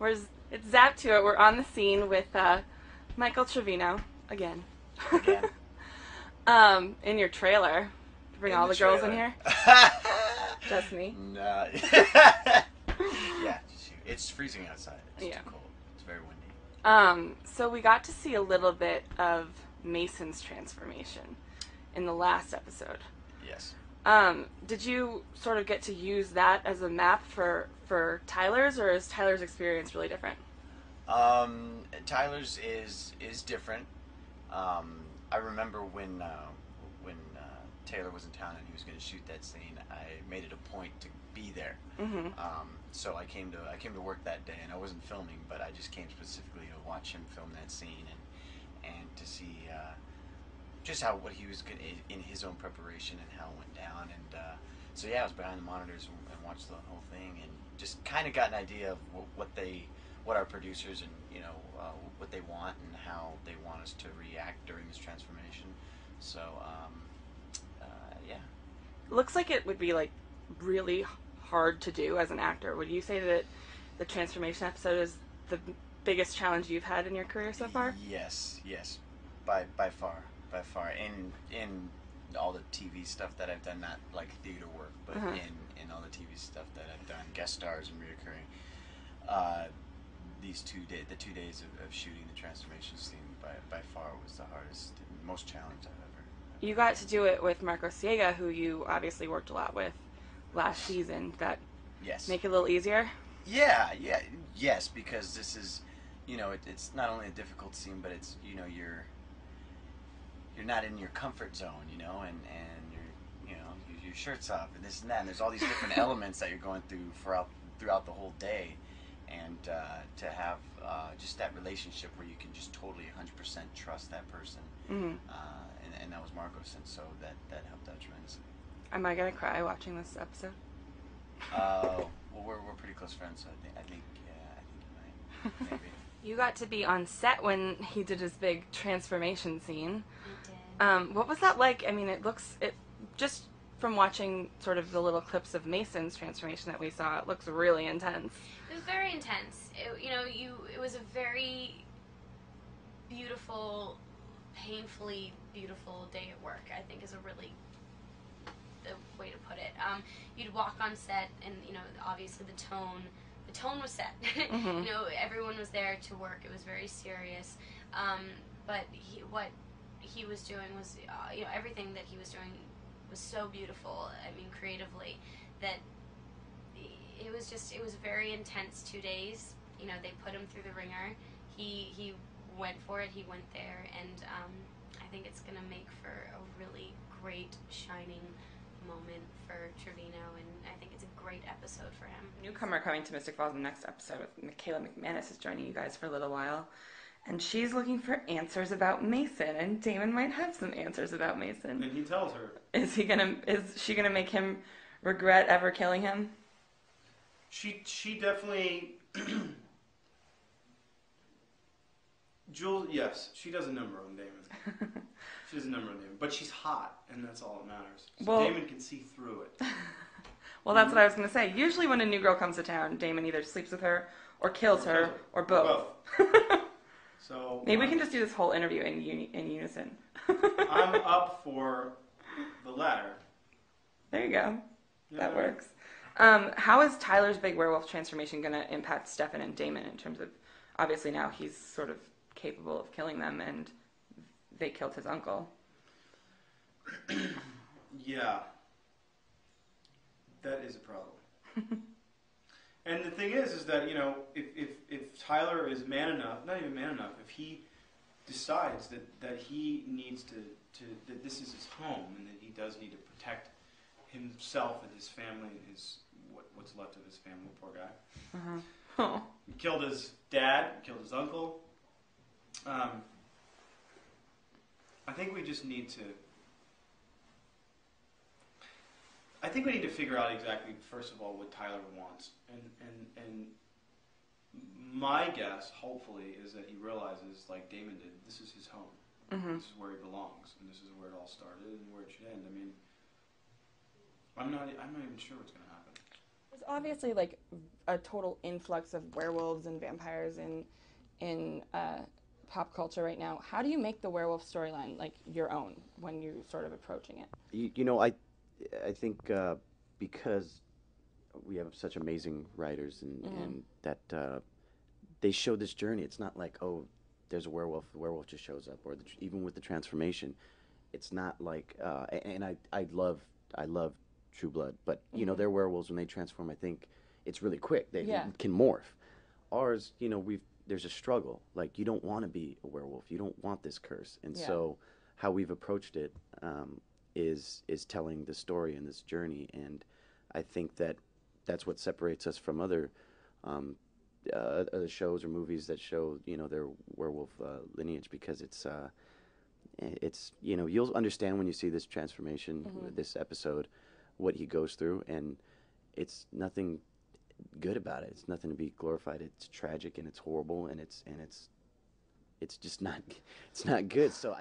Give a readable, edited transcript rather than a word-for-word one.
It's Zap2it. We're on the scene with Michael Trevino again. Again. In your trailer. Bring all the girls in here. Just me. No. Yeah, it's freezing outside. It's too cold. It's very windy. So we got to see a little bit of Mason's transformation in the last episode. Yes. Did you sort of get to use that as a map for Tyler's, or is Tyler's experience really different? Tyler's is different. I remember when Taylor was in town and he was going to shoot that scene, I made it a point to be there. Mm-hmm. So I came to work that day, and I wasn't filming, but I just came specifically to watch him film that scene and to see just what he was in his own preparation and how it went down. And so yeah, I was behind the monitors and watched the whole thing and just kind of got an idea of what our producers and what they want and how they want us to react during this transformation. So yeah. Looks like it would be like really hard to do as an actor. Would you say that the transformation episode is the biggest challenge you've had in your career so far? Yes, by far. In all the TV stuff that I've done, not like theater work, but in all the TV stuff that I've done, guest stars and reoccurring. The 2 days of shooting the transformation scene by far was the hardest and most challenged I've ever. You got to do it with Russkие, who you obviously worked a lot with last season. That make it a little easier? Yes, because this is, it's not only a difficult scene, but it's, you're not in your comfort zone, and your shirt's off and this and that, and there's all these different elements that you're going through throughout the whole day, and to have just that relationship where you can just totally 100% trust that person, and that was Marcos, and so that helped out tremendously. Am I gonna cry watching this episode? Well, we're pretty close friends, so I think you might, maybe. You got to be on set when he did his big transformation scene. I did. What was that like? I mean, it just from watching sort of the little clips of Mason's transformation that we saw, it looks really intense. It was very intense. It was a very beautiful, painfully beautiful day at work, I think is a really the way to put it. You'd walk on set and, obviously the tone was set. Mm-hmm. Everyone was there to work. It was very serious. But what he was doing was, everything that he was doing was so beautiful, creatively, that it was a very intense 2 days. They put him through the ringer. He went for it. He went there, and I think it's going to make for a really great, shining moment for Trevino, and I think it's a great episode for him. Newcomer coming to Mystic Falls in the next episode with Michaela McManus is joining you guys for a little while, and she's looking for answers about Mason, and Damon might have some answers about Mason. And he tells her. Is she gonna make him regret ever killing him? She definitely. Jules, yes, she does a number on Damon. She does a number on Damon, but she's hot, and that's all that matters. So Damon can see through it. Well, that's what I was going to say. Usually when a new girl comes to town, Damon either sleeps with her, or kills her, or both. So maybe we can just do this whole interview in unison. I'm up for the latter. There you go. Yeah. That works. How is Tyler's big werewolf transformation going to impact Stefan and Damon in terms of, obviously now he's sort of capable of killing them, and they killed his uncle. Yeah. That is a problem. And the thing is that, if Tyler is man enough, not even man enough, if he decides that he needs to that this is his home and that he does need to protect himself and his family and what's left of his family, poor guy. Uh-huh. Oh. He killed his dad, killed his uncle. I think we just need to. I think we need to figure out exactly, first of all, what Tyler wants, and my guess, hopefully, is that he realizes, like Damon did, this is his home. Mm-hmm. This is where he belongs, and this is where it all started, and where it should end. I mean, I'm not even sure what's going to happen. There's obviously like a total influx of werewolves and vampires in pop culture right now. How do you make the werewolf storyline like your own when you're sort of approaching it? You know, I think because we have such amazing writers and that they show this journey. It's not like, oh, there's a werewolf, the werewolf just shows up, or even with the transformation, it's not like. And I love True Blood, but you know, their werewolves when they transform, I think it's really quick. They can morph. Ours, you know, there's a struggle. Like you don't want to be a werewolf. You don't want this curse, and so how we've approached it is telling the story and this journey, and I think that's what separates us from other shows or movies that show, you know, their werewolf lineage, because it's you know, you'll understand when you see this transformation, this episode, what he goes through, and it's nothing good about it. It's nothing to be glorified. It's tragic and it's horrible and it's just not it's not good. So